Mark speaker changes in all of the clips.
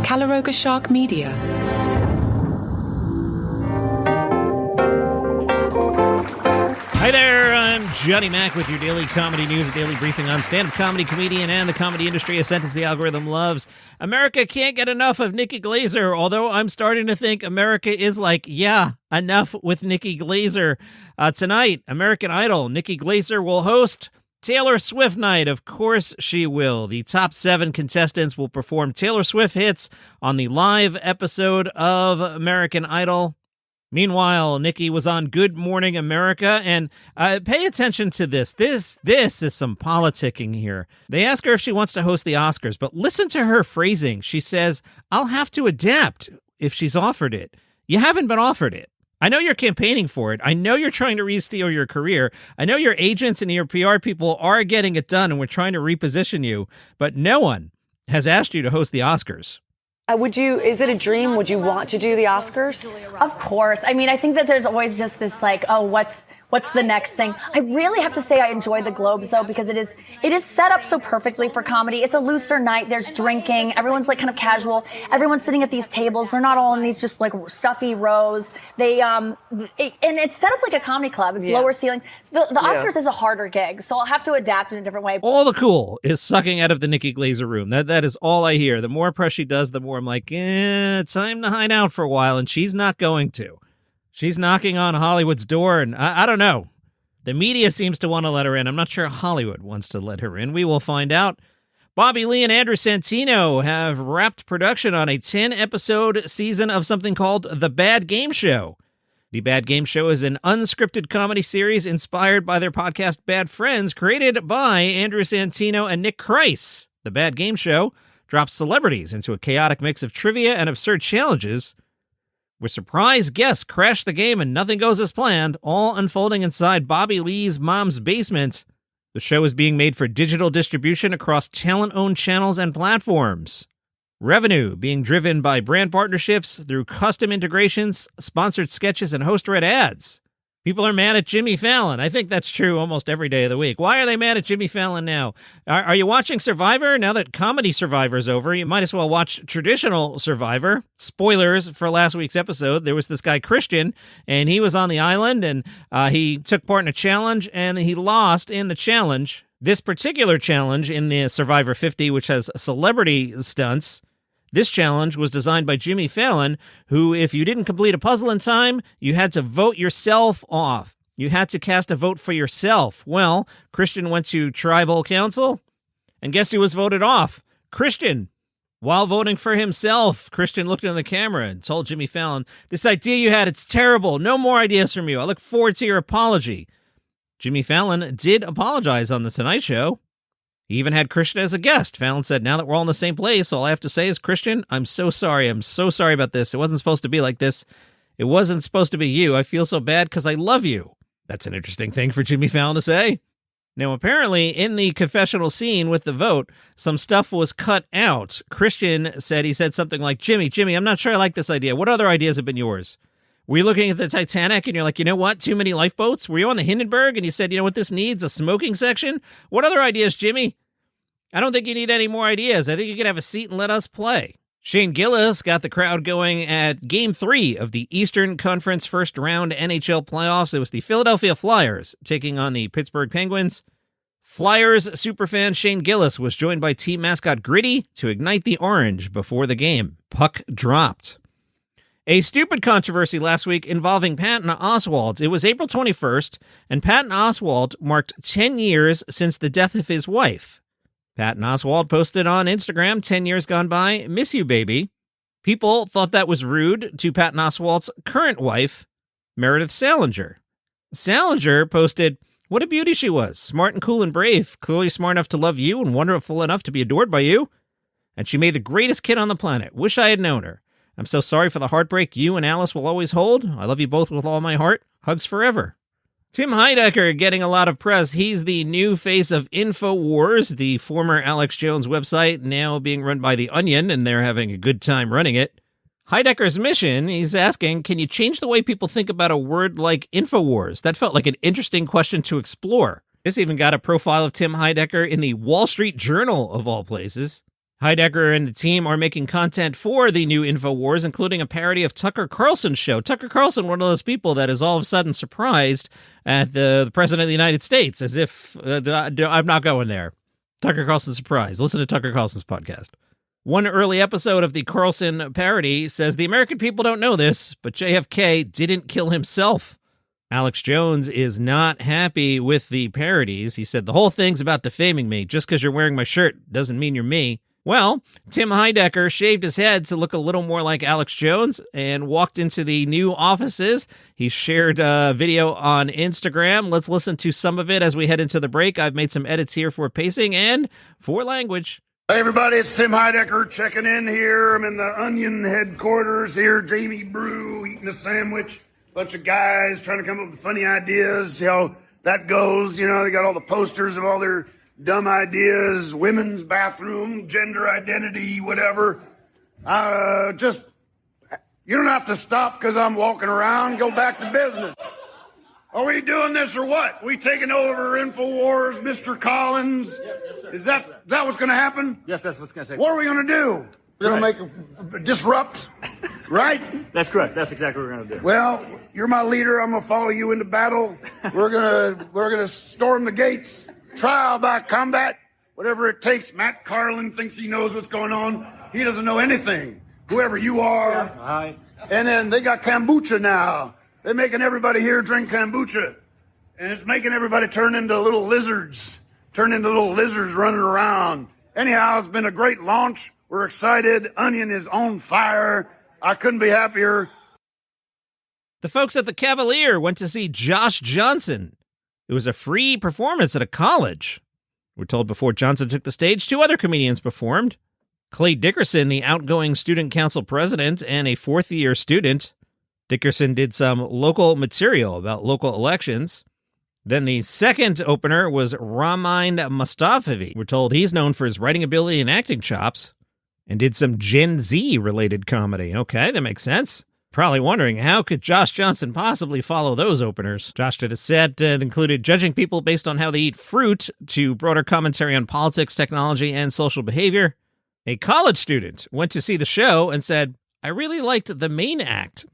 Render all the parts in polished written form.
Speaker 1: Calaroga Shark Media.
Speaker 2: Hi there, I'm Johnny Mac with your daily comedy news, a daily briefing on stand-up comedy, comedian, and the comedy industry, a sentence the algorithm loves. America can't get enough of Nikki Glaser, although I'm starting to think America is like, yeah, enough with Nikki Glaser. Tonight, American Idol, Nikki Glaser will host Taylor Swift night. Of course she will. The top 7 contestants will perform Taylor Swift hits on the live episode of American Idol. Meanwhile, Nikki was on Good Morning America, and pay attention to this. This is some politicking here. They ask her if she wants to host the Oscars, but listen to her phrasing. She says, I'll have to adapt if she's offered it. You haven't been offered it. I know you're campaigning for it. I know you're trying to re-steal your career. I know your agents and your PR people are getting it done, and we're trying to reposition you, but no one has asked you to host the Oscars.
Speaker 3: Is it a dream? Would you want to do the Oscars?
Speaker 4: Of course. I mean, I think that there's always just this like, oh, what's the next thing? I really have to say I enjoy the Globes, though, because it is set up so perfectly for comedy. It's a looser night. There's drinking. Everyone's like kind of casual. Everyone's sitting at these tables. They're not all in these just like stuffy rows. And it's set up like a comedy club. It's lower ceiling. The Oscars is a harder gig, so I'll have to adapt in a different way.
Speaker 2: All the cool is sucking out of the Nikki Glaser room. That is all I hear. The more press she does, the more I'm like, it's time to hide out for a while, and she's not going to. She's knocking on Hollywood's door, and I don't know. The media seems to want to let her in. I'm not sure Hollywood wants to let her in. We will find out. Bobby Lee and Andrew Santino have wrapped production on a 10-episode season of something called The Bad Game Show. The Bad Game Show is an unscripted comedy series inspired by their podcast Bad Friends, created by Andrew Santino and Nick Kreis. The Bad Game Show drops celebrities into a chaotic mix of trivia and absurd challenges, where surprise guests crash the game and nothing goes as planned, all unfolding inside Bobby Lee's mom's basement. The show is being made for digital distribution across talent-owned channels and platforms. Revenue being driven by brand partnerships through custom integrations, sponsored sketches, and host-read ads. People are mad at Jimmy Fallon. I think that's true almost every day of the week. Why are they mad at Jimmy Fallon now? Are you watching Survivor? Now that Comedy Survivor's over, you might as well watch traditional Survivor. Spoilers for last week's episode. There was this guy, Christian, and he was on the island, and he took part in a challenge, and he lost in the challenge. This particular challenge in the Survivor 50, which has celebrity stunts, this challenge was designed by Jimmy Fallon, who, if you didn't complete a puzzle in time, you had to vote yourself off. You had to cast a vote for yourself. Well, Christian went to tribal council, and guess who was voted off? Christian. While voting for himself, Christian looked in the camera and told Jimmy Fallon, "This idea you had, it's terrible. No more ideas from you. I look forward to your apology." Jimmy Fallon did apologize on The Tonight Show. He even had Christian as a guest. Fallon said, "Now that we're all in the same place, all I have to say is, Christian, I'm so sorry. I'm so sorry about this. It wasn't supposed to be like this. It wasn't supposed to be you. I feel so bad because I love you." That's an interesting thing for Jimmy Fallon to say. Now, apparently, in the confessional scene with the vote, some stuff was cut out. Christian said, he said something like, Jimmy, I'm not sure I like this idea. What other ideas have been yours? Were you looking at the Titanic and you're like, you know what? Too many lifeboats? Were you on the Hindenburg and you said, you know what this needs? A smoking section? What other ideas, Jimmy? I don't think you need any more ideas. I think you can have a seat and let us play. Shane Gillis got the crowd going at Game 3 of the Eastern Conference first round NHL playoffs. It was the Philadelphia Flyers taking on the Pittsburgh Penguins. Flyers superfan Shane Gillis was joined by team mascot Gritty to ignite the orange before the game. Puck dropped. A stupid controversy last week involving Patton Oswalt. It was April 21st, and Patton Oswalt marked 10 years since the death of his wife. Patton Oswalt posted on Instagram, 10 years gone by, miss you, baby. People thought that was rude to Patton Oswalt's current wife, Meredith Salinger. Salinger posted, what a beauty she was, smart and cool and brave, clearly smart enough to love you and wonderful enough to be adored by you. And she made the greatest kid on the planet. Wish I had known her. I'm so sorry for the heartbreak you and Alice will always hold. I love you both with all my heart. Hugs forever. Tim Heidecker getting a lot of press. He's the new face of Infowars, the former Alex Jones website, now being run by The Onion, and they're having a good time running it. Heidecker's mission, he's asking, can you change the way people think about a word like Infowars? That felt like an interesting question to explore. This even got a profile of Tim Heidecker in the Wall Street Journal, of all places. Heidecker and the team are making content for the new InfoWars, including a parody of Tucker Carlson's show. Tucker Carlson, one of those people that is all of a sudden surprised at the President of the United States, as if I'm not going there. Tucker Carlson's surprised. Listen to Tucker Carlson's podcast. One early episode of the Carlson parody says, the American people don't know this, but JFK didn't kill himself. Alex Jones is not happy with the parodies. He said, the whole thing's about defaming me. Just because you're wearing my shirt doesn't mean you're me. Well, Tim Heidecker shaved his head to look a little more like Alex Jones and walked into the new offices. He shared a video on Instagram. Let's listen to some of it as we head into the break. I've made some edits here for pacing and for language.
Speaker 1: Hey everybody, it's Tim Heidecker checking in here. I'm in the Onion headquarters here. Jamie Brew eating a sandwich. Bunch of guys trying to come up with funny ideas. See how that goes. You know, they got all the posters of all their dumb ideas, women's bathroom, gender identity, whatever. You don't have to stop because I'm walking around. Go back to business. Are we doing this or what? We taking over InfoWars, Mr. Collins?
Speaker 5: Yes, sir.
Speaker 1: Is that what's going to happen?
Speaker 5: Yes, that's what's going to happen.
Speaker 1: What are we going to do? We're going to make a disrupt, right?
Speaker 5: That's correct. That's exactly what we're going to do.
Speaker 1: Well, you're my leader. I'm going to follow you into battle. We're going to storm the gates. Trial by combat, whatever it takes. Matt Carlin thinks he knows what's going on. He doesn't know anything. Whoever you are.
Speaker 5: Hi.
Speaker 1: And then they got kombucha now. They're making everybody here drink kombucha. And it's making everybody turn into little lizards. Running around. Anyhow, it's been a great launch. We're excited. Onion is on fire. I couldn't be happier.
Speaker 2: The folks at the Cavalier went to see Josh Johnson. It was a free performance at a college. We're told before Johnson took the stage, 2 other comedians performed. Clay Dickerson, the outgoing student council president and a fourth-year student. Dickerson did some local material about local elections. Then the second opener was Ramind Mustafavi. We're told he's known for his writing ability and acting chops, and did some Gen Z-related comedy. Okay, that makes sense. Probably wondering, how could Josh Johnson possibly follow those openers? Josh did a set that included judging people based on how they eat fruit, to broader commentary on politics, technology, and social behavior. A college student went to see the show and said, I really liked the main act.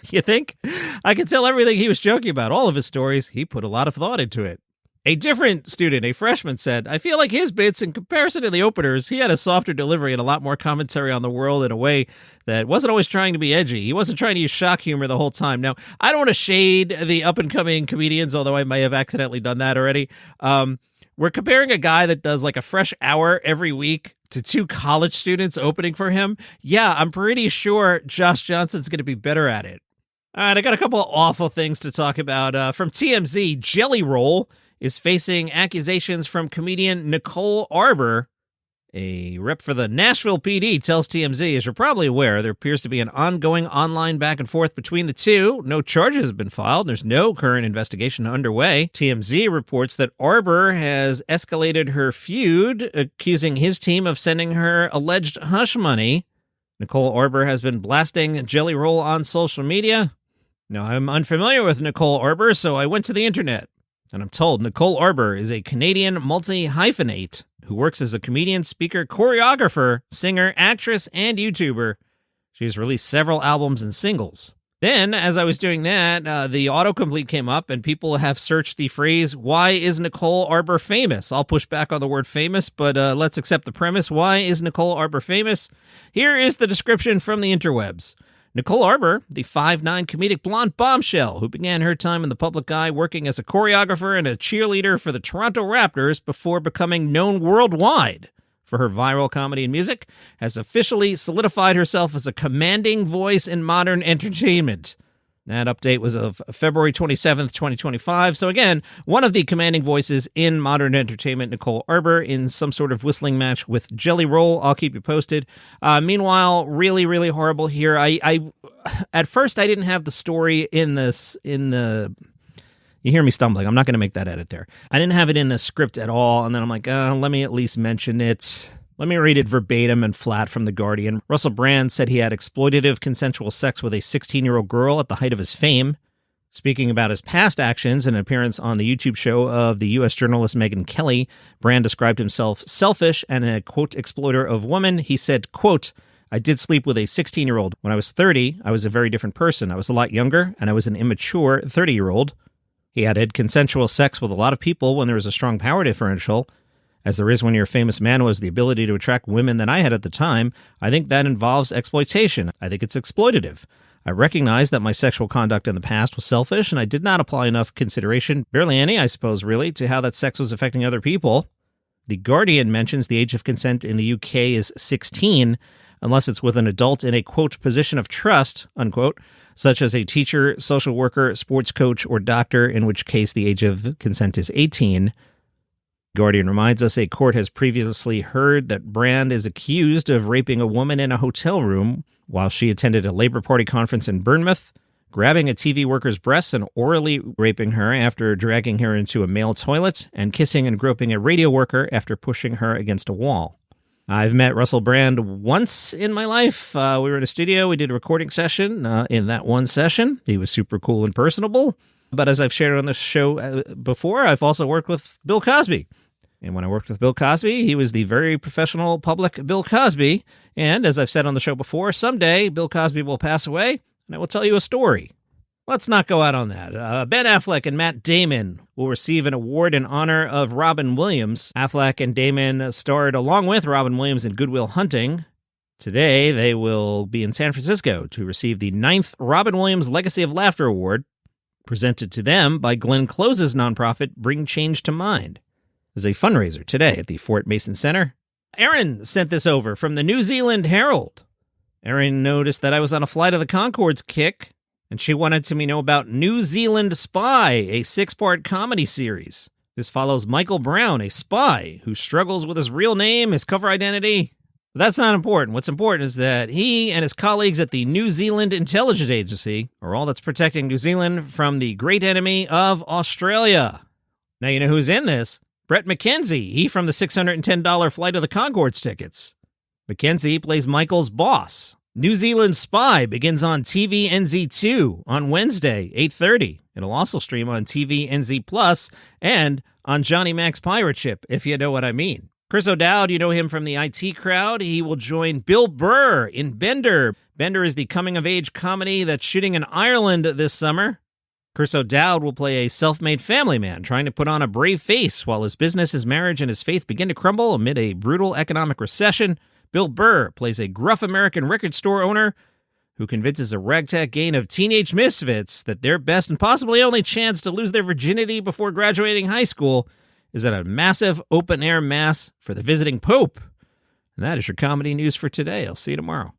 Speaker 2: You think? I could tell everything he was joking about. All of his stories, he put a lot of thought into it. A different student, a freshman, said, I feel like his bits, in comparison to the openers, he had a softer delivery and a lot more commentary on the world in a way that wasn't always trying to be edgy. He wasn't trying to use shock humor the whole time. Now, I don't want to shade the up-and-coming comedians, although I may have accidentally done that already. We're comparing a guy that does like a fresh hour every week to 2 college students opening for him. Yeah, I'm pretty sure Josh Johnson's going to be better at it. All right, I got a couple of awful things to talk about. From TMZ, Jelly Roll is facing accusations from comedian Nicole Arbor. A rep for the Nashville PD tells TMZ, as you're probably aware, there appears to be an ongoing online back and forth between the two. No charges have been filed. There's no current investigation underway. TMZ reports that Arbor has escalated her feud, accusing his team of sending her alleged hush money. Nicole Arbor has been blasting Jelly Roll on social media. Now, I'm unfamiliar with Nicole Arbor, so I went to the internet. And I'm told Nicole Arbor is a Canadian multi-hyphenate who works as a comedian, speaker, choreographer, singer, actress, and YouTuber. She has released several albums and singles. Then, as I was doing that, the autocomplete came up, and people have searched the phrase, why is Nicole Arbor famous? I'll push back on the word famous, but let's accept the premise. Why is Nicole Arbor famous? Here is the description from the interwebs. Nicole Arbor, the 5'9" comedic blonde bombshell who began her time in the public eye working as a choreographer and a cheerleader for the Toronto Raptors before becoming known worldwide for her viral comedy and music, has officially solidified herself as a commanding voice in modern entertainment. That update was of February 27th, 2025. So again, one of the commanding voices in modern entertainment, Nicole Arbor, in some sort of whistling match with Jelly Roll. I'll keep you posted. Meanwhile, really, really horrible here. I at first I didn't have the story in the. You hear me stumbling. I'm not going to make that edit there. I didn't have it in the script at all. And then I'm like, let me at least mention it. Let me read it verbatim and flat from The Guardian. Russell Brand said he had exploitative consensual sex with a 16-year-old girl at the height of his fame. Speaking about his past actions and an appearance on the YouTube show of the U.S. journalist Megyn Kelly, Brand described himself selfish and a, quote, exploiter of women. He said, quote, I did sleep with a 16-year-old. When I was 30, I was a very different person. I was a lot younger, and I was an immature 30-year-old. He added, consensual sex with a lot of people when there is a strong power differential, as there is when you're a famous man who has the ability to attract women than I had at the time. I think that involves exploitation. I think it's exploitative. I recognize that my sexual conduct in the past was selfish, and I did not apply enough consideration, barely any, I suppose, really, to how that sex was affecting other people. The Guardian mentions the age of consent in the UK is 16, unless it's with an adult in a, quote, position of trust, unquote, such as a teacher, social worker, sports coach, or doctor, in which case the age of consent is 18. Guardian reminds us a court has previously heard that Brand is accused of raping a woman in a hotel room while she attended a Labour Party conference in Bournemouth, grabbing a TV worker's breasts and orally raping her after dragging her into a male toilet, and kissing and groping a radio worker after pushing her against a wall. I've met Russell Brand once in my life. We were in a studio. We did a recording session. In that one session, he was super cool and personable. But as I've shared on the show before, I've also worked with Bill Cosby. And when I worked with Bill Cosby, he was the very professional public Bill Cosby. And as I've said on the show before, someday Bill Cosby will pass away, and I will tell you a story. Let's not go out on that. Ben Affleck and Matt Damon will receive an award in honor of Robin Williams. Affleck and Damon starred along with Robin Williams in Good Will Hunting. Today, they will be in San Francisco to receive the 9th Robin Williams Legacy of Laughter Award, presented to them by Glenn Close's nonprofit Bring Change to Mind. There's a fundraiser today at the Fort Mason Center. Erin sent this over from the New Zealand Herald. Erin noticed that I was on a Flight of the Conchords kick, and she wanted to know about New Zealand Spy, a 6-part comedy series. This follows Michael Brown, a spy who struggles with his real name, his cover identity. But that's not important. What's important is that he and his colleagues at the New Zealand Intelligence Agency are all that's protecting New Zealand from the great enemy of Australia. Now you know who's in this. Bret McKenzie, he from the $610 Flight of the Conchords tickets. McKenzie plays Michael's boss. New Zealand Spy begins on TVNZ2 on Wednesday, 8:30. It'll also stream on TVNZ Plus and on Johnny Mac's Pirate Ship, if you know what I mean. Chris O'Dowd, you know him from the IT Crowd. He will join Bill Burr in Bender. Bender is the coming-of-age comedy that's shooting in Ireland this summer. Chris O'Dowd will play a self-made family man trying to put on a brave face while his business, his marriage, and his faith begin to crumble amid a brutal economic recession. Bill Burr plays a gruff American record store owner who convinces a ragtag gang of teenage misfits that their best and possibly only chance to lose their virginity before graduating high school is at a massive open-air mass for the visiting Pope. And that is your comedy news for today. I'll see you tomorrow.